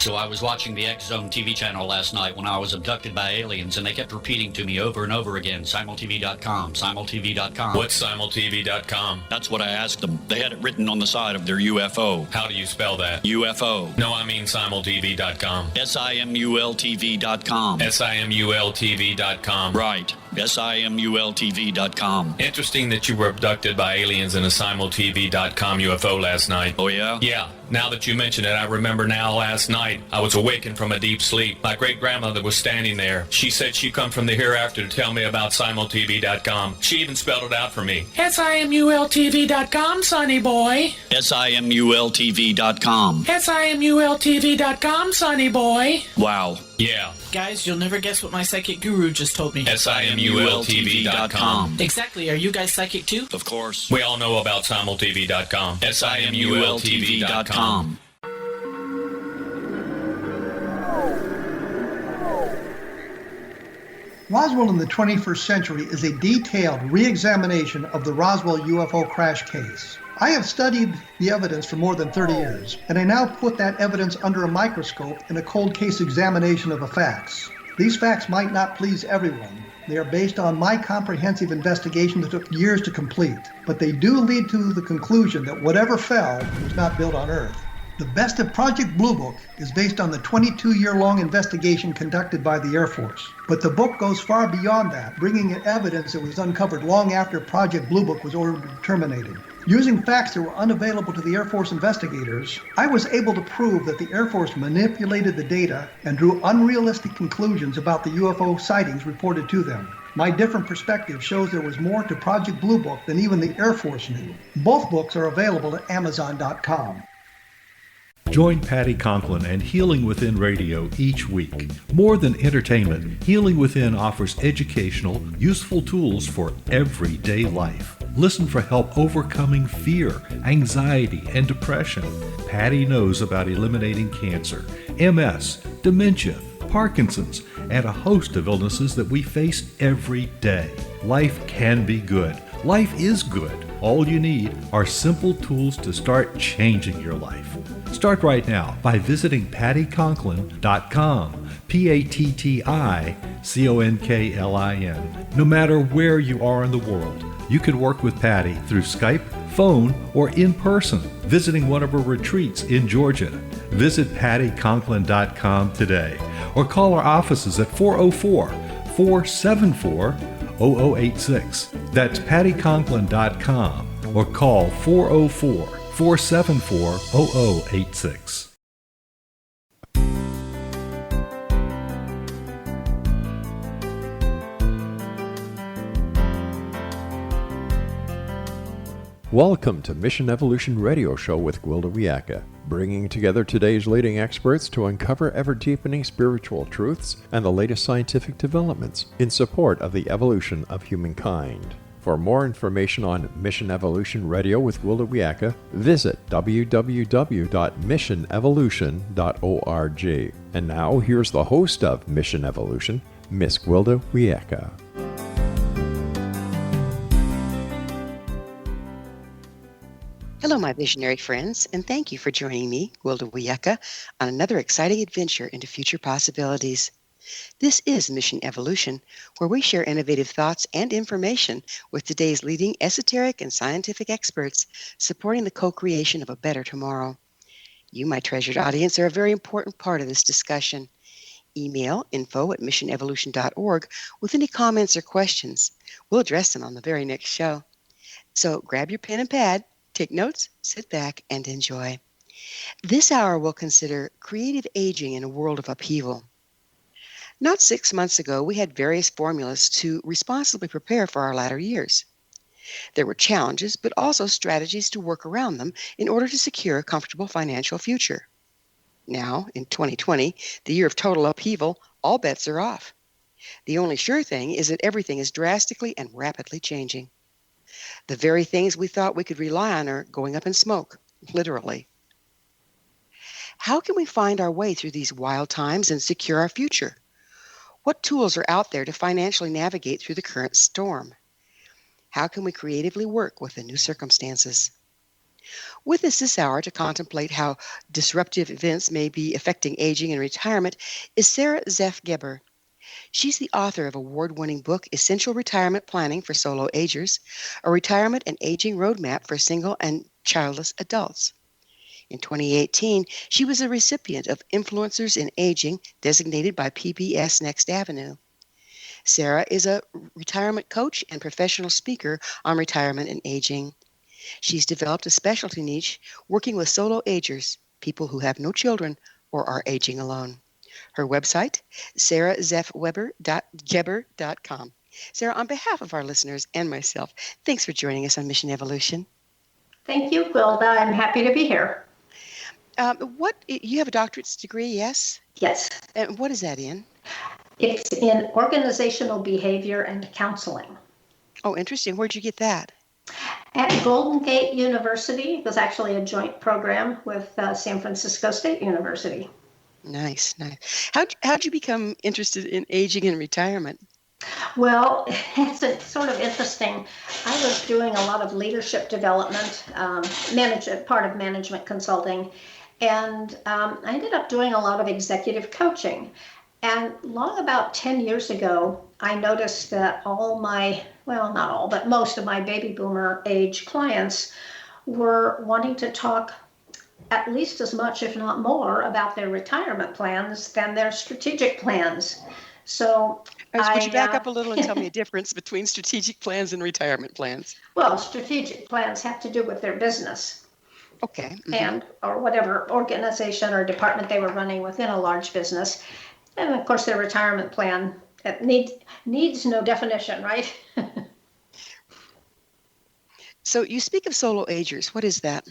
So I was watching the X Zone TV channel last night when I was abducted by aliens, and they kept repeating to me over and over again, simultv.com, simultv.com. What's simultv.com? That's what I asked them. They had it written on the side of their UFO. How do you spell that? UFO. No, I mean simultv.com. simultv.com. simultv.com. Right. simultv.com. Interesting that you were abducted by aliens in a simultv.com UFO last night. Oh, yeah? Yeah. Now that you mention it, I remember now last night I was awakened from a deep sleep. My great-grandmother was standing there. She said she'd come from the hereafter to tell me about simultv.com. She even spelled it out for me. simultv.com, sonny boy. simultv.com. simultv.com, sonny boy. Wow. Yeah. Guys, you'll never guess what my psychic guru just told me. simultv.com. Exactly. Are you guys psychic too? Of course. We all know about simultv.com. simultv.com. Roswell in the 21st century is a detailed re-examination of the Roswell UFO crash case. I have studied the evidence for more than 30 years, and I now put that evidence under a microscope in a cold case examination of the facts. These facts might not please everyone. They are based on my comprehensive investigation that took years to complete, but they do lead to the conclusion that whatever fell was not built on Earth. The Best of Project Blue Book is based on the 22-year-long investigation conducted by the Air Force. But the book goes far beyond that, bringing in evidence that was uncovered long after Project Blue Book was ordered terminated. Using facts that were unavailable to the Air Force investigators, I was able to prove that the Air Force manipulated the data and drew unrealistic conclusions about the UFO sightings reported to them. My different perspective shows there was more to Project Blue Book than even the Air Force knew. Both books are available at Amazon.com. Join Patty Conklin and Healing Within Radio each week. More than entertainment, Healing Within offers educational, useful tools for everyday life. Listen for help overcoming fear, anxiety, and depression. Patty knows about eliminating cancer, MS, dementia, Parkinson's, and a host of illnesses that we face every day. Life can be good. Life is good. All you need are simple tools to start changing your life. Start right now by visiting pattyconklin.com, PATTICONKLIN. No matter where you are in the world, you can work with Patty through Skype, phone, or in person, visiting one of her retreats in Georgia. Visit pattyconklin.com today or call our offices at 404-474-0086. That's pattyconklin.com or call 404-474-0086. Welcome to Mission Evolution Radio Show with Gwilda Wiyaka, bringing together today's leading experts to uncover ever-deepening spiritual truths and the latest scientific developments in support of the evolution of humankind. For more information on Mission Evolution Radio with Gwilda Wiyaka, visit www.missionevolution.org. And now, here's the host of Mission Evolution, Miss Gwilda Wiyaka. Hello, my visionary friends, and thank you for joining me, Gwilda Wiyaka, on another exciting adventure into future possibilities. This is Mission Evolution, where we share innovative thoughts and information with today's leading esoteric and scientific experts supporting the co-creation of a better tomorrow. You, my treasured audience, are a very important part of this discussion. Email info@missionevolution.org with any comments or questions. We'll address them on the very next show. So grab your pen and pad, take notes, sit back, and enjoy. This hour will consider creative aging in a world of upheaval. Not 6 months ago, we had various formulas to responsibly prepare for our latter years. There were challenges, but also strategies to work around them in order to secure a comfortable financial future. Now, in 2020, the year of total upheaval, all bets are off. The only sure thing is that everything is drastically and rapidly changing. The very things we thought we could rely on are going up in smoke, literally. How can we find our way through these wild times and secure our future? What tools are out there to financially navigate through the current storm? How can we creatively work with the new circumstances? With us this hour to contemplate how disruptive events may be affecting aging and retirement is Sara Zeff Geber. She's the author of award-winning book Essential Retirement Planning for Solo Agers, a retirement and aging roadmap for single and childless adults. In 2018, she was a recipient of Influencers in Aging, designated by PBS Next Avenue. Sara is a retirement coach and professional speaker on retirement and aging. She's developed a specialty niche working with solo agers, people who have no children or are aging alone. Her website, sarazeffgeber.com. Sara, on behalf of our listeners and myself, thanks for joining us on Mission Evolution. Thank you, Gwilda. I'm happy to be here. You have a doctorate's degree, yes? Yes. And what is that in? It's in organizational behavior and counseling. Oh, interesting. Where'd you get that? At Golden Gate University. It was actually a joint program with San Francisco State University. Nice. How'd you become interested in aging and retirement? Well, it's sort of interesting. I was doing a lot of leadership development, part of management consulting, and I ended up doing a lot of executive coaching. And long about 10 years ago, I noticed that not all, but most of my baby boomer age clients were wanting to talk at least as much, if not more, about their retirement plans than their strategic plans. So would you back up a little and tell me a difference between strategic plans and retirement plans? Well, strategic plans have to do with their business. Okay. Mm-hmm. Or whatever organization or department they were running within a large business. And of course, their retirement plan needs no definition, right? So you speak of solo agers. What is that?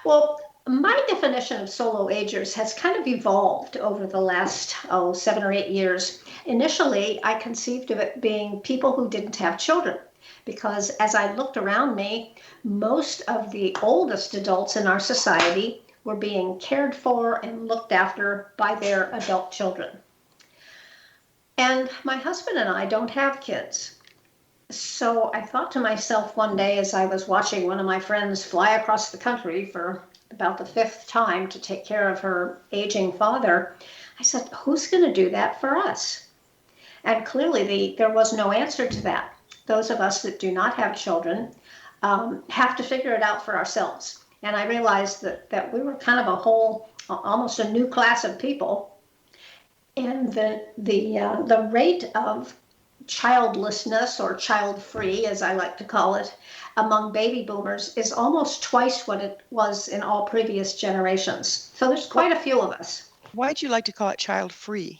Well, my definition of solo agers has kind of evolved over the last 7 or 8 years. Initially, I conceived of it being people who didn't have children, because as I looked around me, most of the oldest adults in our society were being cared for and looked after by their adult children. And my husband and I don't have kids. So I thought to myself one day as I was watching one of my friends fly across the country for about the 5th time to take care of her aging father, I said, who's going to do that for us? And clearly there was no answer to that. Those of us that do not have children have to figure it out for ourselves. And I realized that we were kind of almost a new class of people. And the rate of childlessness, or child-free, as I like to call it, among baby boomers is almost twice what it was in all previous generations. So there's quite a few of us. Why'd you like to call it child-free?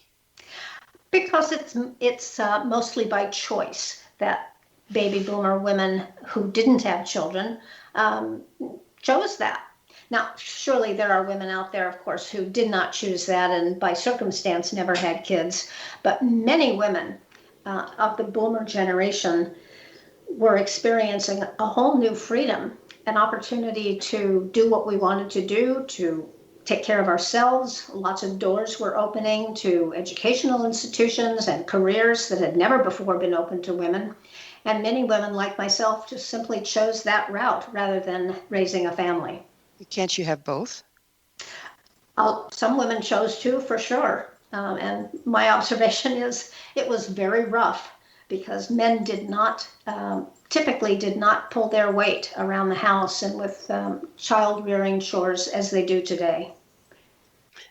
Because it's mostly by choice that baby boomer women who didn't have children chose that. Now, surely there are women out there, of course, who did not choose that and by circumstance never had kids. But many women of the boomer generation were experiencing a whole new freedom, an opportunity to do what we wanted to do, to take care of ourselves. Lots of doors were opening to educational institutions and careers that had never before been open to women. And many women like myself just simply chose that route rather than raising a family. Can't you have both? Some women chose to, for sure. And my observation is it was very rough because men typically did not pull their weight around the house and with child rearing chores as they do today.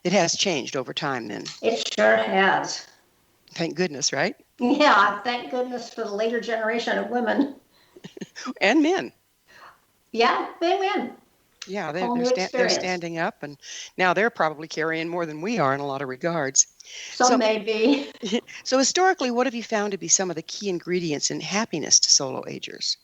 It has changed over time then. It sure has. Thank goodness, right? Yeah, thank goodness for the later generation of women. And men. Yeah, they win. Yeah, they're standing up, and now they're probably carrying more than we are in a lot of regards. So maybe. So historically, what have you found to be some of the key ingredients in happiness to solo agers?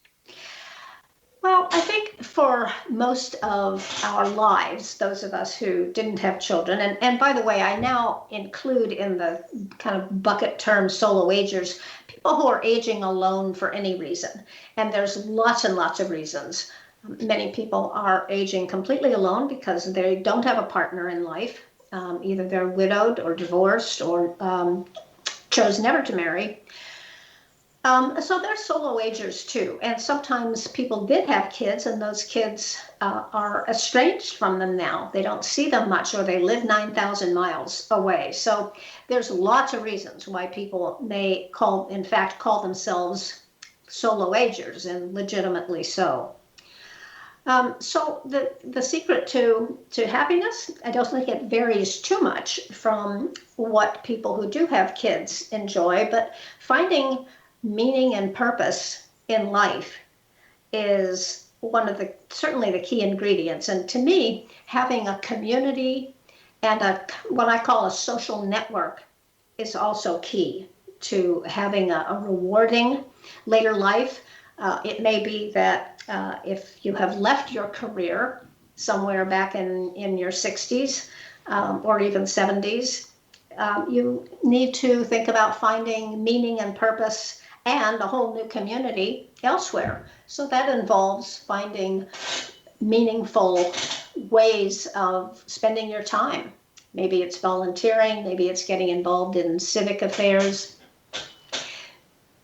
Well, I think for most of our lives, those of us who didn't have children, and by the way, I now include in the kind of bucket term solo agers, people who are aging alone for any reason. And there's lots and lots of reasons. Many people are aging completely alone because they don't have a partner in life. Either they're widowed or divorced or chose never to marry. So there's solo agers too, and sometimes people did have kids, and those kids are estranged from them now. They don't see them much, or they live 9,000 miles away. So there's lots of reasons why people may in fact, call themselves solo agers, and legitimately so. So the secret to happiness, I don't think it varies too much from what people who do have kids enjoy, but finding meaning and purpose in life is certainly the key ingredients. And to me, having a community and what I call a social network is also key to having a rewarding later life. It may be that if you have left your career somewhere back in your 60s or even 70s, you need to think about finding meaning and purpose and a whole new community elsewhere. So that involves finding meaningful ways of spending your time. Maybe it's volunteering, maybe it's getting involved in civic affairs.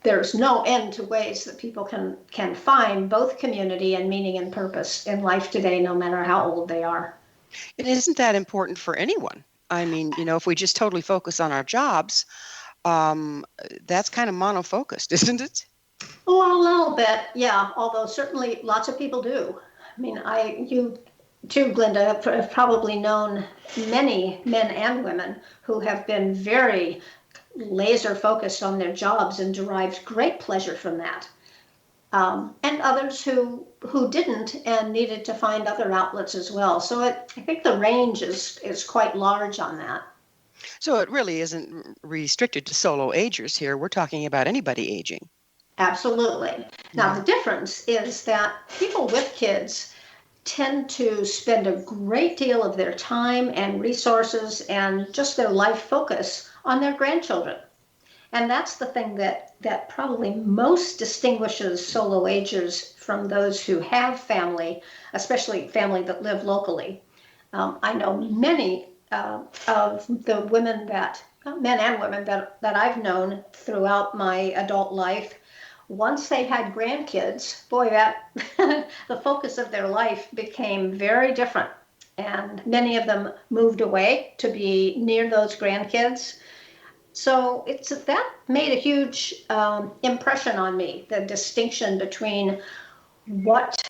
There's no end to ways that people can find both community and meaning and purpose in life today, no matter how old they are. And isn't that important for anyone? I mean, if we just totally focus on our jobs, that's kind of monofocused, isn't it? Well, a little bit, yeah. Although certainly lots of people do. I mean, you too, Glinda, have probably known many men and women who have been very laser focused on their jobs and derived great pleasure from that. And others who didn't and needed to find other outlets as well. So I think the range is quite large on that. So it really isn't restricted to solo agers here. We're talking about anybody aging. Absolutely. Now, the difference is that people with kids tend to spend a great deal of their time and resources and just their life focus on their grandchildren. And that's the thing that probably most distinguishes solo agers from those who have family, especially family that live locally. I know many of the men and women that I've known throughout my adult life, once they had grandkids, boy, that the focus of their life became very different. And many of them moved away to be near those grandkids. So that made a huge impression on me, the distinction between what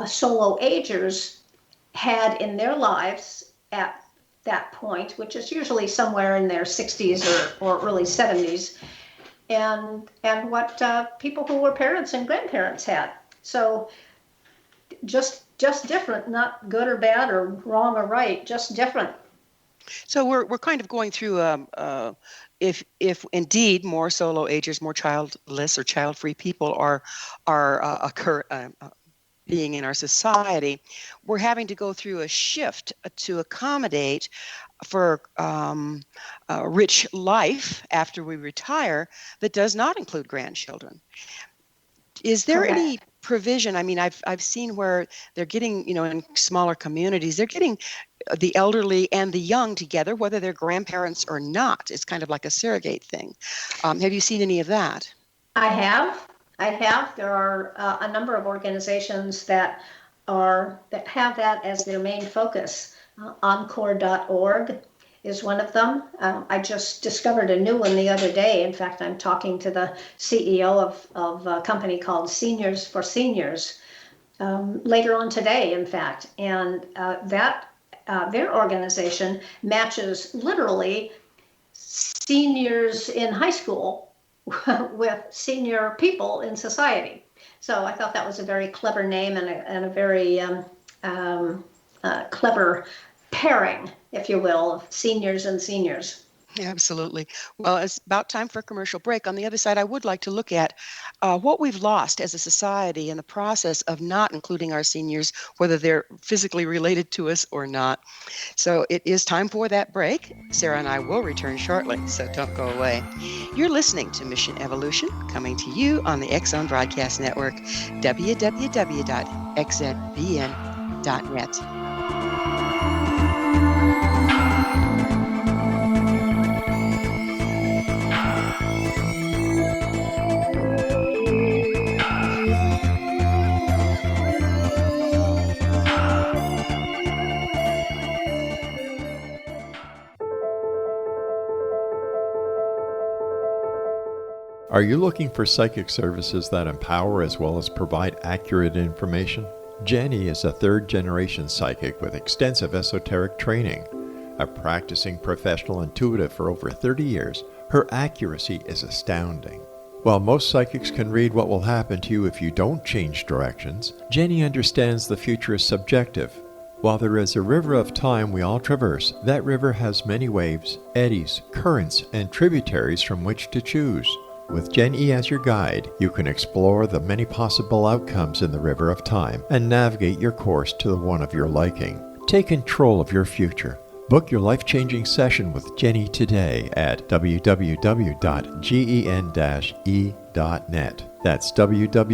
solo agers had in their lives at that point, which is usually somewhere in their 60s or early 70s, and what people who were parents and grandparents had. So just different, not good or bad or wrong or right, just different. So we're kind of going through if indeed more solo agers, more childless or child-free people are being in our society, we're having to go through a shift to accommodate for a rich life after we retire that does not include grandchildren. Is there Correct. any provision? I mean, I've seen where they're getting, in smaller communities, they're getting the elderly and the young together, whether they're grandparents or not. It's kind of like a surrogate thing. Have you seen any of that? I have. There are a number of organizations that have that as their main focus. Encore.org is one of them. I just discovered a new one the other day. In fact, I'm talking to the CEO of a company called Seniors for Seniors later on today, in fact. And their organization matches literally seniors in high school with senior people in society. So I thought that was a very clever name and a very clever pairing, if you will, of seniors and seniors. Absolutely. Well, it's about time for a commercial break. On the other side, I would like to look at what we've lost as a society in the process of not including our seniors, whether they're physically related to us or not. So it is time for that break. Sarah and I will return shortly, so don't go away. You're listening to Mission Evolution, coming to you on the X-Zone Broadcast Network, www.xzbn.net. Are you looking for psychic services that empower as well as provide accurate information? Jenny is a third-generation psychic with extensive esoteric training. A practicing professional intuitive for over 30 years, her accuracy is astounding. While most psychics can read what will happen to you if you don't change directions, Jenny understands the future is subjective. While there is a river of time we all traverse, that river has many waves, eddies, currents, and tributaries from which to choose. With Jenny as your guide, you can explore the many possible outcomes in the river of time and navigate your course to the one of your liking. Take control of your future. Book your life-changing session with Jenny today at www.gen-e.net. That's www.gen-e.net.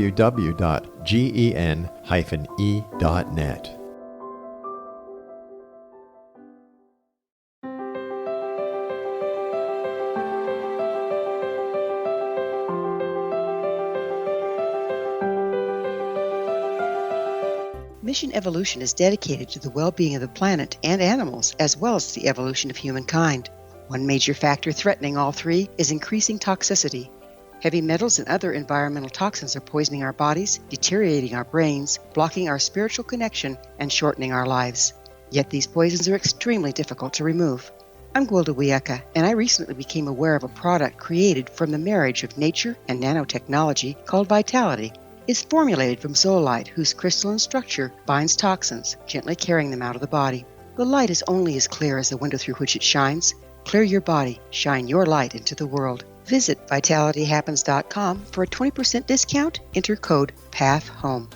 Mission Evolution is dedicated to the well-being of the planet and animals, as well as the evolution of humankind. One major factor threatening all three is increasing toxicity. Heavy metals and other environmental toxins are poisoning our bodies, deteriorating our brains, blocking our spiritual connection, and shortening our lives. Yet these poisons are extremely difficult to remove. I'm Gwilda Wiyaka, and I recently became aware of a product created from the marriage of nature and nanotechnology called Vitality. It's formulated from zoolite, whose crystalline structure binds toxins, gently carrying them out of the body. The light is only as clear as the window through which it shines. Clear your body, shine your light into the world. Visit vitalityhappens.com for a 20% discount. Enter code PATHHOME.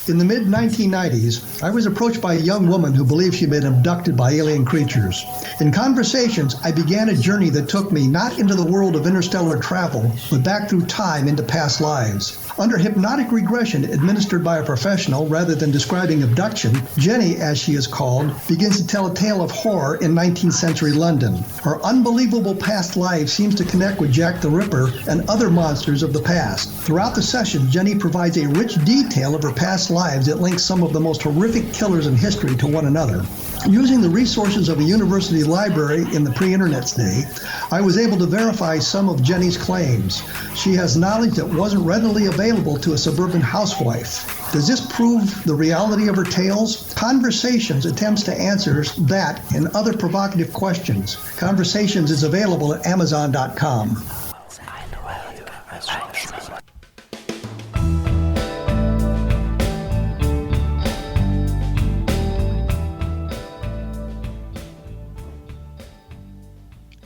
In the mid-1990s, I was approached by a young woman who believed she'd been abducted by alien creatures. In conversations, I began a journey that took me not into the world of interstellar travel, but back through time into past lives. Under hypnotic regression administered by a professional rather than describing abduction, Jenny, as she is called, begins to tell a tale of horror in 19th century London. Her unbelievable past life seems to connect with Jack the Ripper and other monsters of the past. Throughout the session, Jenny provides a rich detail of her past lives that links some of the most horrific killers in history to one another. Using the resources of a university library in the pre-internet's day, I was able to verify some of Jenny's claims. She has knowledge that wasn't readily available to a suburban housewife. Does this prove the reality of her tales? Conversations attempts to answer that and other provocative questions. Conversations is available at Amazon.com.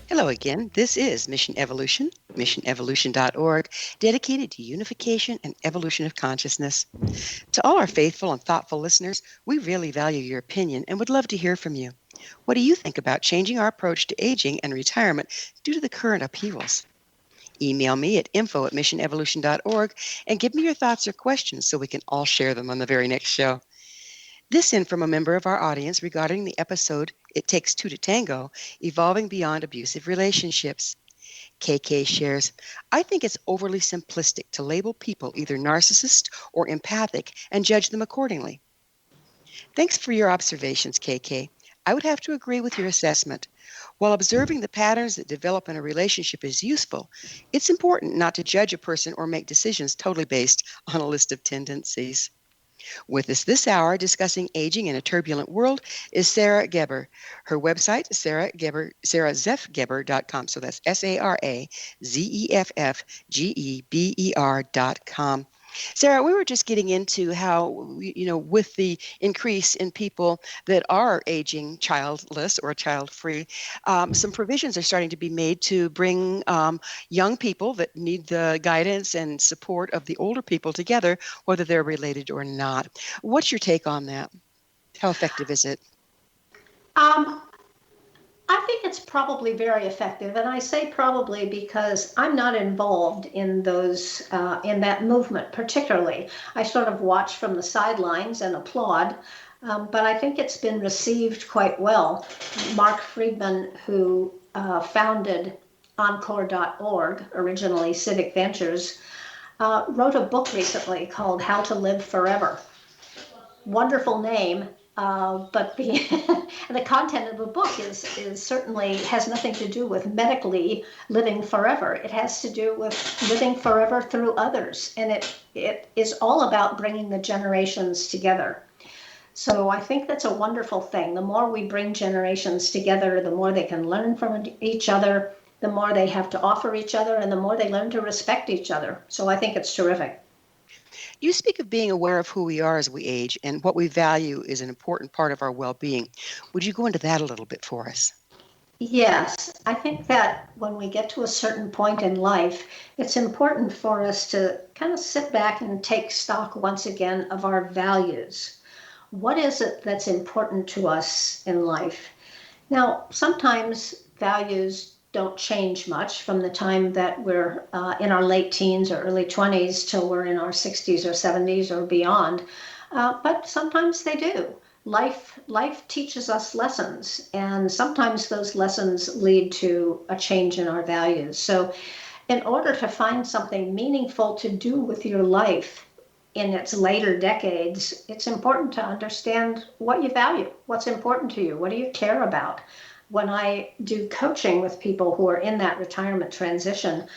Hello again. This is Mission Evolution, missionevolution.org, dedicated to unification and evolution of consciousness. To all our faithful and thoughtful listeners, we really value your opinion and would love to hear from you. What do you think about changing our approach to aging and retirement due to the current upheavals? Email me at info@missionevolution.org and give me your thoughts or questions so we can all share them on the very next show. This in from a member of our audience regarding the episode It Takes Two to Tango, Evolving Beyond Abusive Relationships. KK shares, I think it's overly simplistic to label people either narcissist or empathic and judge them accordingly. Thanks for your observations, KK. I would have to agree with your assessment. While observing the patterns that develop in a relationship is useful, it's important not to judge a person or make decisions totally based on a list of tendencies. With us this hour discussing aging in a turbulent world is Sara Geber. Her website is SaraZeffGeber.com. So that's SaraZeffGeber.com. Sara, we were just getting into how, with the increase in people that are aging childless or child-free, some provisions are starting to be made to bring young people that need the guidance and support of the older people together, whether they're related or not. What's your take on that? How effective is it? I think it's probably very effective, and I say probably because I'm not involved in those in that movement particularly. I sort of watch from the sidelines and applaud, but I think it's been received quite well. Mark Friedman, who founded Encore.org, originally Civic Ventures, wrote a book recently called How to Live Forever. wonderful name, but the content of the book is certainly has nothing to do with medically living forever. It has to do with living forever through others, and it is all about bringing the generations together. So I think that's a wonderful thing. The more we bring generations together, the more they can learn from each other, the more they have to offer each other, and the more they learn to respect each other. So I think it's terrific. You speak of being aware of who we are as we age, and what we value is an important part of our well-being. Would you go into that a little bit for us? Yes, I think that when we get to a certain point in life, it's important for us to kind of sit back and take stock once again of our values. What is it that's important to us in life? Now, sometimes values don't change much from the time that we're in our late teens or early 20s till we're in our 60s or 70s or beyond, but sometimes they do. Life teaches us lessons, and sometimes those lessons lead to a change in our values. So in order to find something meaningful to do with your life in its later decades, it's important to understand what you value, what's important to you, what do you care about. When I do coaching with people who are in that retirement transition,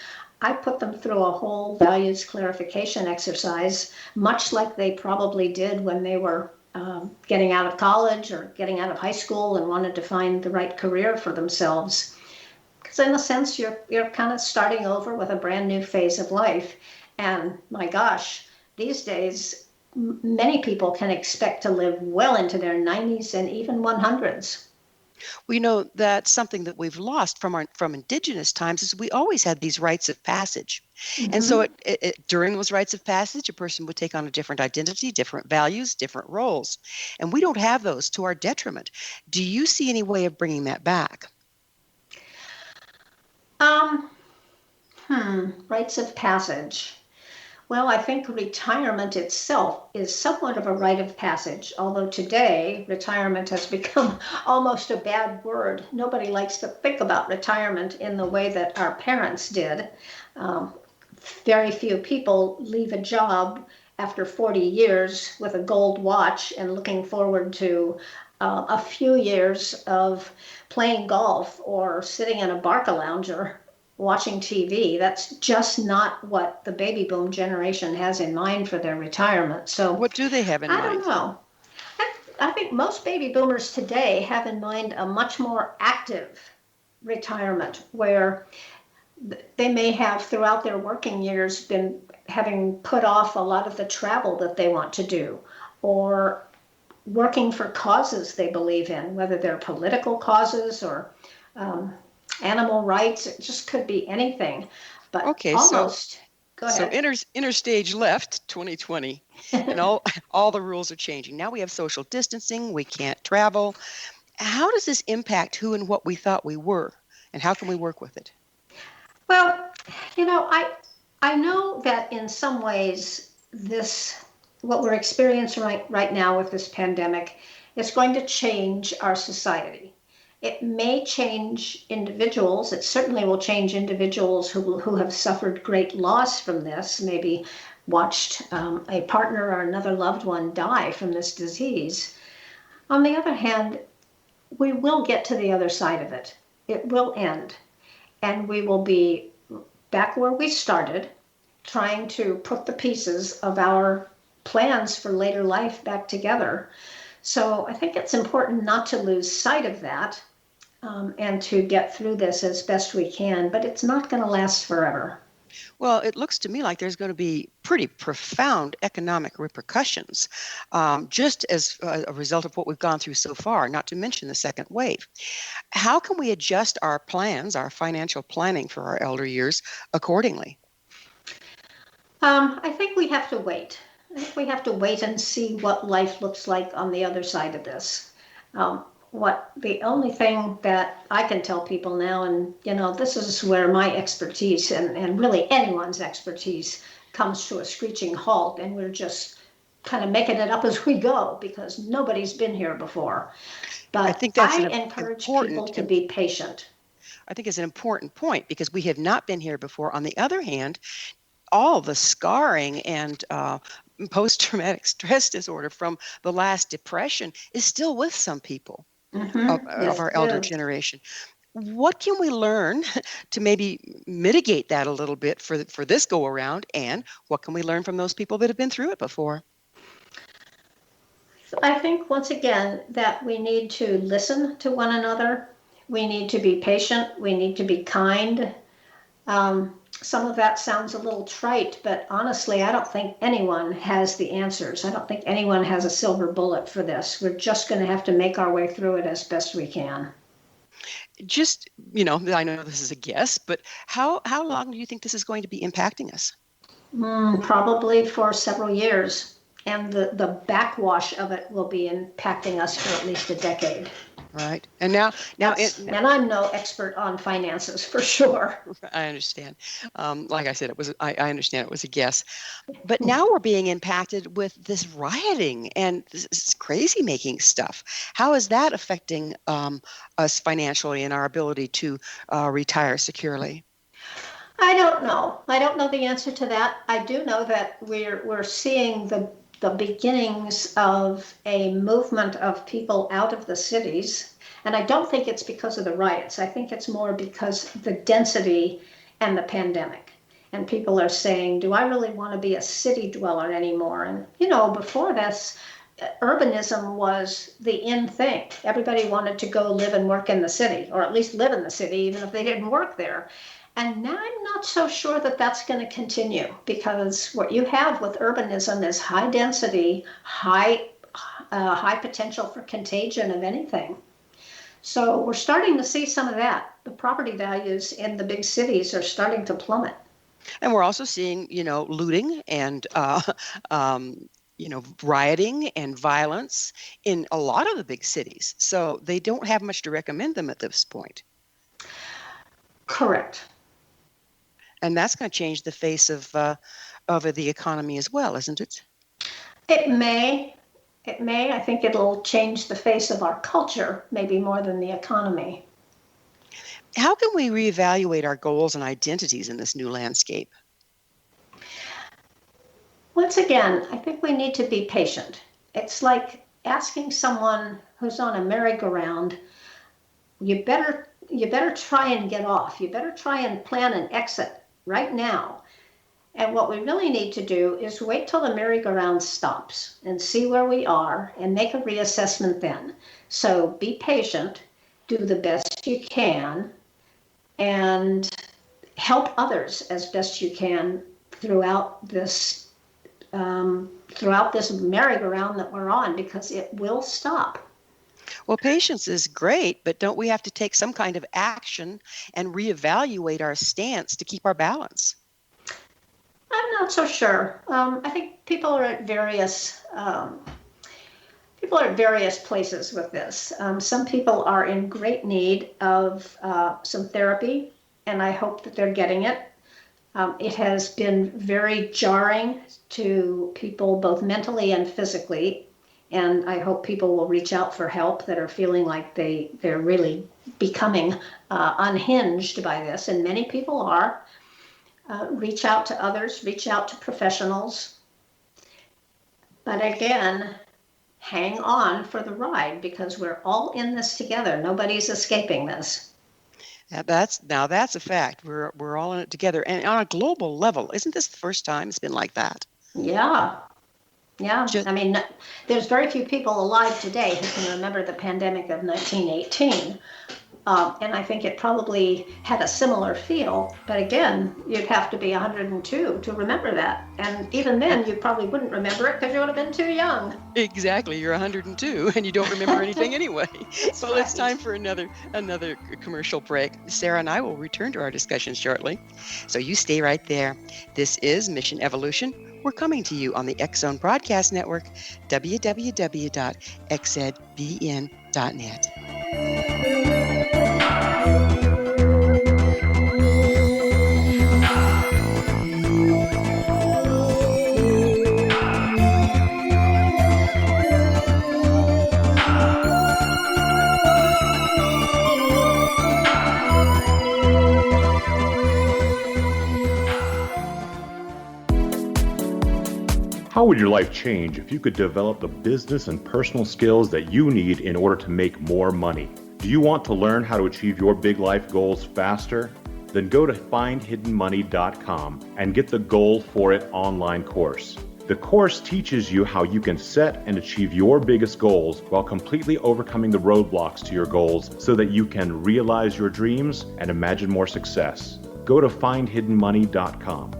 I put them through a whole values clarification exercise, much like they probably did when they were getting out of college or getting out of high school and wanted to find the right career for themselves. Because in a sense, you're kind of starting over with a brand new phase of life. And my gosh, these days, many people can expect to live well into their 90s and even 100s. We know that something that we've lost from indigenous times is we always had these rites of passage. Mm-hmm. And so during those rites of passage, a person would take on a different identity, different values, different roles. And we don't have those, to our detriment. Do you see any way of bringing that back? Rites of passage. Well, I think retirement itself is somewhat of a rite of passage, although today retirement has become almost a bad word. Nobody likes to think about retirement in the way that our parents did. Very few people leave a job after 40 years with a gold watch and looking forward to a few years of playing golf or sitting in a Barcalounger watching TV. That's just not what the baby boom generation has in mind for their retirement. So what do they have in mind? I don't know. I think most baby boomers today have in mind a much more active retirement, where they may have throughout their working years been having put off a lot of the travel that they want to do, or working for causes they believe in, whether they're political causes or animal rights. It just could be anything. But okay, almost. Go ahead. So interstage left 2020, and all the rules are changing. Now we have social distancing. We can't travel. How does this impact who and what we thought we were, and how can we work with it? Well, I know that in some ways what we're experiencing right now with this pandemic is going to change our society. It may change individuals. It certainly will change individuals who have suffered great loss from this, maybe watched a partner or another loved one die from this disease. On the other hand, we will get to the other side of it. It will end, and we will be back where we started, trying to put the pieces of our plans for later life back together. So I think it's important not to lose sight of that. And to get through this as best we can, but it's not going to last forever. Well, it looks to me like there's going to be pretty profound economic repercussions, just as a result of what we've gone through so far, not to mention the second wave. How can we adjust our plans, our financial planning for our elder years accordingly? I think we have to wait. I think we have to wait and see what life looks like on the other side of this. The only thing that I can tell people now, and this is where my expertise and really anyone's expertise comes to a screeching halt, and we're just kind of making it up as we go because nobody's been here before. But I think I encourage people to be patient. I think it's an important point because we have not been here before. On the other hand, all the scarring and post-traumatic stress disorder from the last depression is still with some people of our elder generation. What can we learn to maybe mitigate that a little bit for this go around? And what can we learn from those people that have been through it before? I think, once again, that we need to listen to one another. We need to be patient. We need to be kind. Some of that sounds a little trite, but honestly, I don't think anyone has the answers. I don't think anyone has a silver bullet for this. We're just going to have to make our way through it as best we can. Just, I know this is a guess, but how long do you think this is going to be impacting us? Probably for several years. And the backwash of it will be impacting us for at least a decade. Right. And and I'm no expert on finances for sure. I understand. Like I said, I understand it was a guess. But now we're being impacted with this rioting and this crazy making stuff. How is that affecting us financially and our ability to retire securely? I don't know. I don't know the answer to that. I do know that we're seeing the beginnings of a movement of people out of the cities. And I don't think it's because of the riots. I think it's more because the density and the pandemic. And people are saying, do I really want to be a city dweller anymore? And, before this, urbanism was the in thing. Everybody wanted to go live and work in the city, or at least live in the city, even if they didn't work there. And now I'm not so sure that that's going to continue, because what you have with urbanism is high density, high potential for contagion of anything. So we're starting to see some of that. The property values in the big cities are starting to plummet. And we're also seeing, looting and, rioting and violence in a lot of the big cities. So they don't have much to recommend them at this point. Correct. And that's going to change the face of the economy as well, isn't it? It may. I think it'll change the face of our culture, maybe more than the economy. How can we reevaluate our goals and identities in this new landscape? Once again, I think we need to be patient. It's like asking someone who's on a merry-go-round, you better try and get off. You better try and plan an exit right now. And what we really need to do is wait till the merry-go-round stops and see where we are and make a reassessment then. So be patient, do the best you can, and help others as best you can throughout this merry-go-round that we're on, because it will stop. Well, patience is great, but don't we have to take some kind of action and reevaluate our stance to keep our balance? I'm not so sure. I think people are at various places with this. Some people are in great need of some therapy, and I hope that they're getting it. It has been very jarring to people both mentally and physically, and I hope people will reach out for help that are feeling like they're really becoming unhinged by this, and many people are. Reach out to others, reach out to professionals. But again, hang on for the ride, because we're all in this together. Nobody's escaping this. That's a fact. We're all in it together. And on a global level, isn't this the first time it's been like that? Yeah. There's very few people alive today who can remember the pandemic of 1918. And I think it probably had a similar feel. But again, you'd have to be 102 to remember that. And even then, you probably wouldn't remember it because you would have been too young. Exactly. You're 102 and you don't remember anything anyway. Well, it's time for another commercial break. Sarah and I will return to our discussion shortly. So you stay right there. This is Mission Evolution. We're coming to you on the X-Zone Broadcast Network, www.xzbn.net. How would your life change if you could develop the business and personal skills that you need in order to make more money? Do you want to learn how to achieve your big life goals faster? Then go to findhiddenmoney.com and get the Goal for It online course. The course teaches you how you can set and achieve your biggest goals while completely overcoming the roadblocks to your goals so that you can realize your dreams and imagine more success. Go to findhiddenmoney.com.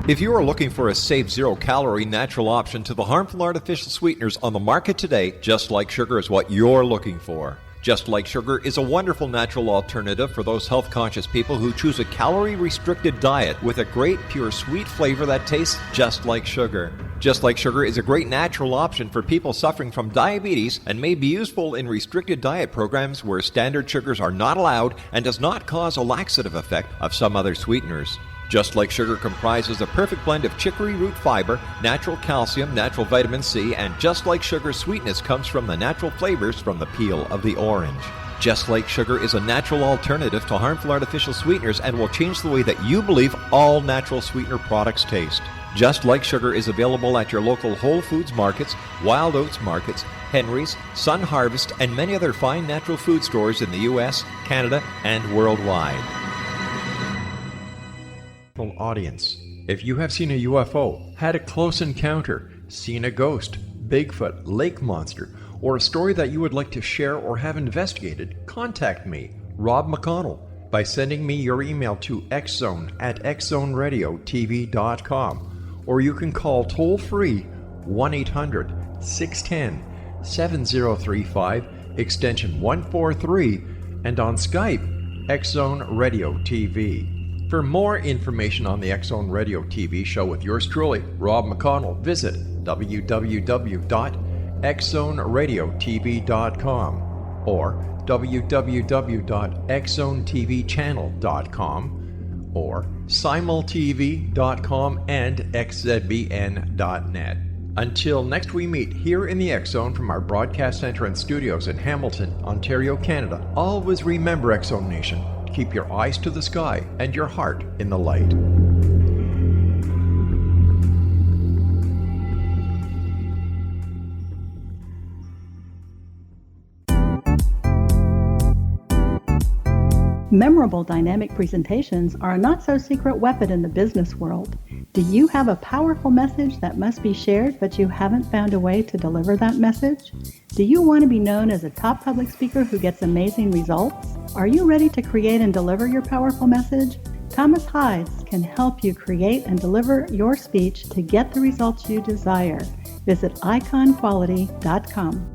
If you are looking for a safe, zero-calorie natural option to the harmful artificial sweeteners on the market today, Just Like Sugar is what you're looking for. Just Like Sugar is a wonderful natural alternative for those health-conscious people who choose a calorie-restricted diet with a great, pure, sweet flavor that tastes just like sugar. Just Like Sugar is a great natural option for people suffering from diabetes and may be useful in restricted diet programs where standard sugars are not allowed and does not cause a laxative effect of some other sweeteners. Just Like Sugar comprises a perfect blend of chicory root fiber, natural calcium, natural vitamin C, and Just Like Sugar's sweetness comes from the natural flavors from the peel of the orange. Just Like Sugar is a natural alternative to harmful artificial sweeteners and will change the way that you believe all natural sweetener products taste. Just Like Sugar is available at your local Whole Foods markets, Wild Oats markets, Henry's, Sun Harvest, and many other fine natural food stores in the U.S., Canada, and worldwide. Audience. If you have seen a UFO, had a close encounter, seen a ghost, Bigfoot, lake monster, or a story that you would like to share or have investigated, contact me, Rob McConnell, by sending me your email to xzone@xzoneradiotv.com, or you can call toll-free 1-800-610-7035, extension 143, and on Skype, X-Zone Radio TV. For more information on the X-Zone Radio TV show with yours truly, Rob McConnell, visit www.xzoneradiotv.com or www.xzonetvchannel.com or simultv.com and xzbn.net. Until next we meet here in the X-Zone from our broadcast center and studios in Hamilton, Ontario, Canada, always remember, X-Zone Nation, keep your eyes to the sky and your heart in the light. Memorable dynamic presentations are a not-so-secret weapon in the business world. Do you have a powerful message that must be shared, but you haven't found a way to deliver that message? Do you want to be known as a top public speaker who gets amazing results? Are you ready to create and deliver your powerful message? Thomas Hides can help you create and deliver your speech to get the results you desire. Visit iconquality.com.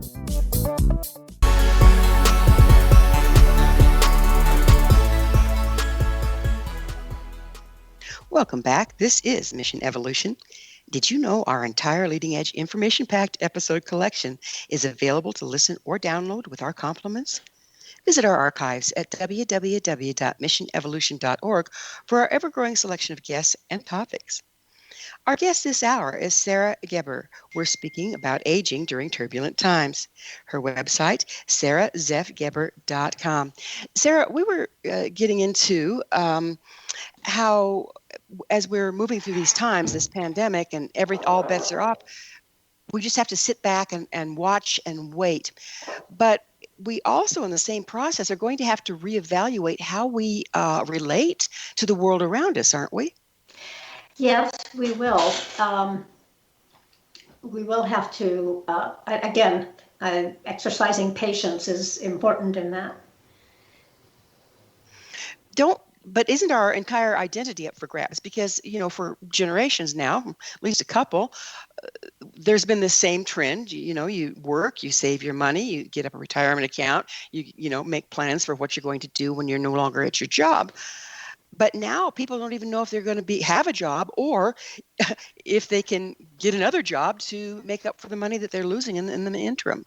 Welcome back. This is Mission Evolution. Did you know our entire leading-edge information-packed episode collection is available to listen or download with our compliments? Visit our archives at www.missionevolution.org for our ever-growing selection of guests and topics. Our guest this hour is Sara Geber. We're speaking about aging during turbulent times. Her website, sarazeffgeber.com. Sara, we were getting into how, as we're moving through these times, this pandemic, and all bets are off, we just have to sit back and watch and wait. But we also, in the same process, are going to have to reevaluate how we relate to the world around us, aren't we? Yes, we will. We will have to, exercising patience is important in that. But isn't our entire identity up for grabs? Because, for generations now, at least a couple, there's been the same trend. You work, you save your money, you get up a retirement account, you make plans for what you're going to do when you're no longer at your job. But now people don't even know if they're going to have a job or if they can get another job to make up for the money that they're losing in the interim.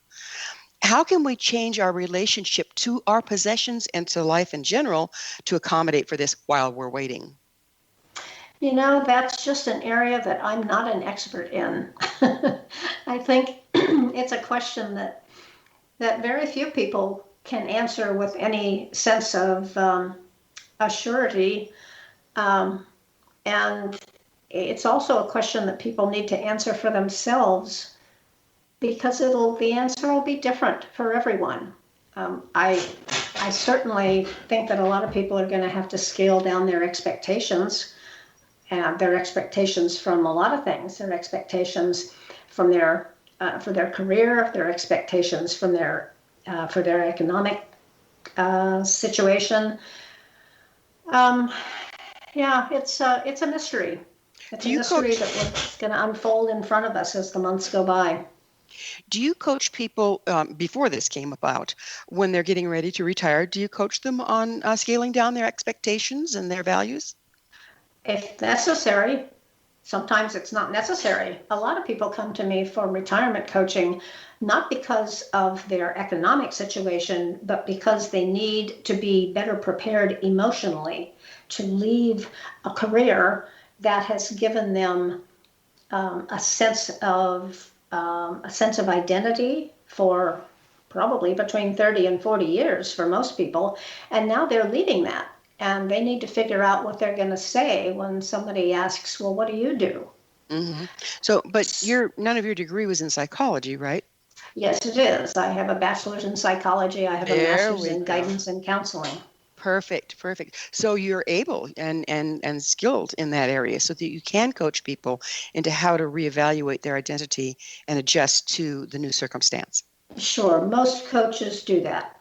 How can we change our relationship to our possessions and to life in general to accommodate for this while we're waiting? That's just an area that I'm not an expert in. I think it's a question that very few people can answer with any sense of assurity. And it's also a question that people need to answer for themselves, because the answer will be different for everyone. I certainly think that a lot of people are going to have to scale down their expectations, and their expectations from a lot of things, their expectations from their for their career, their expectations from their for their economic situation. Yeah, it's a mystery. It's a mystery that's going to unfold in front of us as the months go by. Do you coach people before this came about, when they're getting ready to retire? Do you coach them on scaling down their expectations and their values? If necessary. Sometimes it's not necessary. A lot of people come to me for retirement coaching, not because of their economic situation, but because they need to be better prepared emotionally to leave a career that has given them a sense of identity for probably between 30 and 40 years for most people, and now they're leaving that. And they need to figure out what they're going to say when somebody asks, well, what do you do? Mm-hmm. So, but none of your degree was in psychology, right? Yes, it is. I have a bachelor's in psychology. I have a master's in guidance and counseling. Perfect. So you're able and skilled in that area, so that you can coach people into how to reevaluate their identity and adjust to the new circumstance. Sure. Most coaches do that.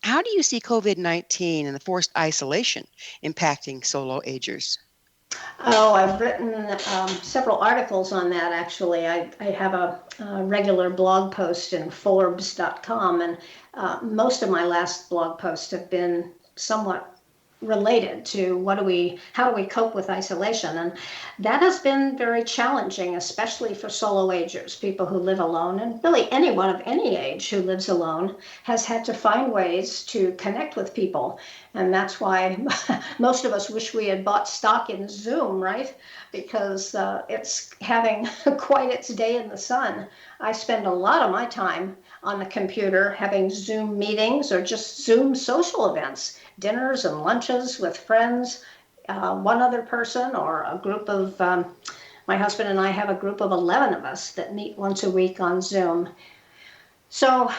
How do you see COVID-19 and the forced isolation impacting solo agers? Oh, I've written several articles on that, actually. I have a regular blog post in Forbes.com, and most of my last blog posts have been somewhat related to how do we cope with isolation, and that has been very challenging, especially for solo agers, people who live alone, and really anyone of any age who lives alone has had to find ways to connect with people. And that's why most of us wish we had bought stock in Zoom, right? Because it's having quite its day in the sun. I spend a lot of my time on the computer having Zoom meetings or just Zoom social events, dinners and lunches with friends, one other person, or a group of, my husband and I have a group of 11 of us that meet once a week on Zoom. So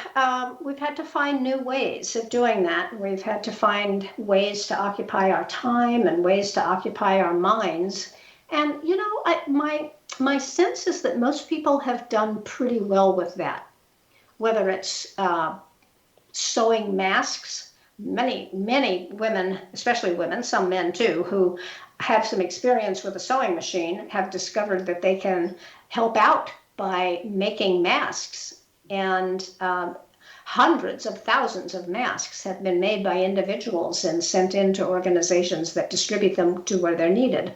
we've had to find new ways of doing that. We've had to find ways to occupy our time and ways to occupy our minds. And, you know, my sense is that most people have done pretty well with that, whether it's sewing masks. Many women, especially women, some men too, who have some experience with a sewing machine, have discovered that they can help out by making masks. And hundreds of thousands of masks have been made by individuals and sent into organizations that distribute them to where they're needed.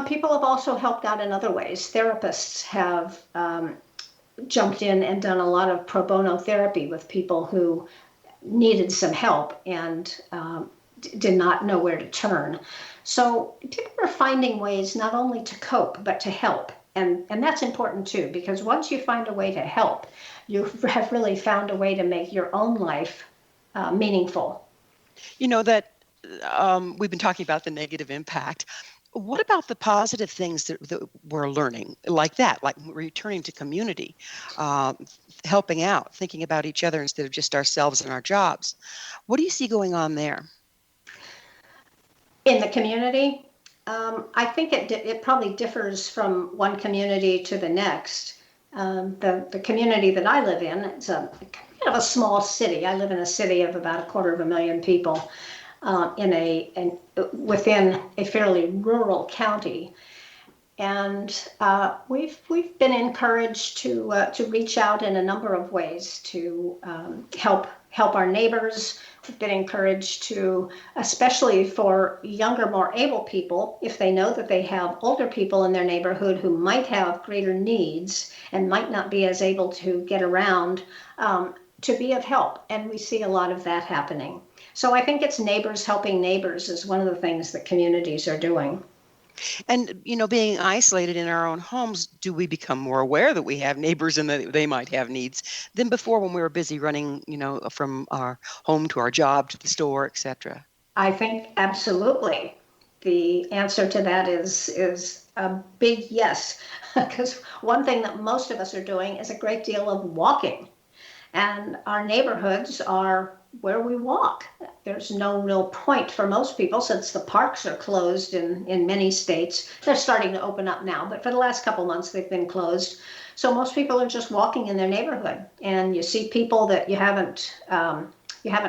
People have also helped out in other ways. Therapists have jumped in and done a lot of pro bono therapy with people who needed some help and did not know where to turn. So people are finding ways not only to cope, but to help. And that's important too, because once you find a way to help, you have really found a way to make your own life meaningful. You know that we've been talking about the negative impact. What about the positive things that we're learning, like returning to community, helping out, thinking about each other instead of just ourselves and our jobs? What do you see going on there? In the community, I think it probably differs from one community to the next. The community that I live in, it's kind of a small city. I live in a city of about 250,000 people. Within a fairly rural county, and we've been encouraged to reach out in a number of ways to help our neighbors. We've been encouraged to, especially for younger, more able people, if they know that they have older people in their neighborhood who might have greater needs and might not be as able to get around, to be of help. And we see a lot of that happening. So I think it's neighbors helping neighbors is one of the things that communities are doing. And, you know, being isolated in our own homes, do we become more aware that we have neighbors and that they might have needs than before when we were busy running, you know, from our home to our job to the store, etc.? I think absolutely. the answer to that is a big yes, because one thing that most of us are doing is a great deal of walking, and our neighborhoods are where we walk. There's no real point for most people since the parks are closed in many states. They're starting to open up now, but for the last couple months they've been closed. So most people are just walking in their neighborhood, and you see people that you haven't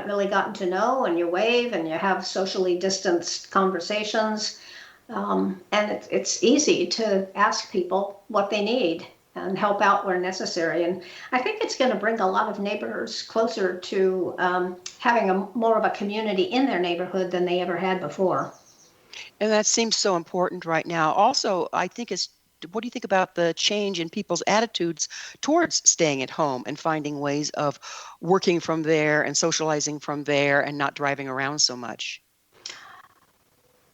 really gotten to know, and you wave and you have socially distanced conversations. And it's easy to ask people what they need and help out where necessary. And I think it's going to bring a lot of neighbors closer to having more of a community in their neighborhood than they ever had before. And that seems so important right now. Also, I think what do you think about the change in people's attitudes towards staying at home and finding ways of working from there and socializing from there and not driving around so much?